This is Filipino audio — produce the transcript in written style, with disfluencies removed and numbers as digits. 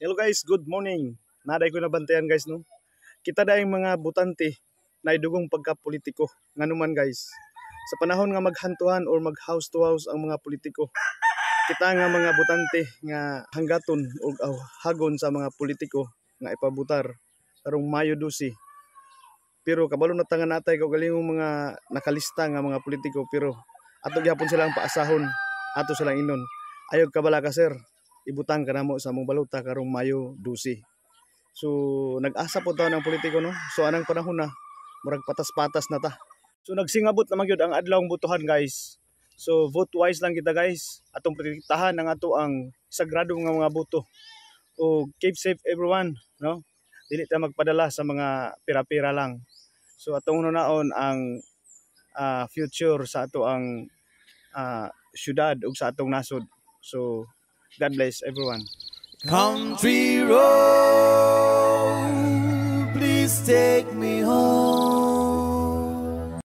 Hello guys, good morning. Naday ko nabantayan guys no. Kita dayong mga butante na idugong pagka-politiko. Nganuman guys, sa panahon nga maghantuhan or mag house to house ang mga politiko, kita nga mga butante nga hanggaton o hagon sa mga politiko nga ipabutar karong Mayo 12. Pero kabalo na tangan natay kag galingong mga nakalista nga mga politiko pero ato gyapon silang paasahon, ato silang inon. Ayog kabala ka sir, ibutang ka namo sa among balota karong Mayo 12. So nag-asa po taon ang politiko no. So anang panahon na murag patas-patas na ta. So nagsingabot na magyud ang adlawng botohan guys. So vote wise lang kita guys. Atong protektahan ang ato ang sagrado nga mga boto. O keep safe everyone, no? Dili ta magpadala sa mga pira-pira lang. So atong hunaon ang future sa ato ang syudad ug sa atong nasod. So God bless everyone. Country road, please take me home.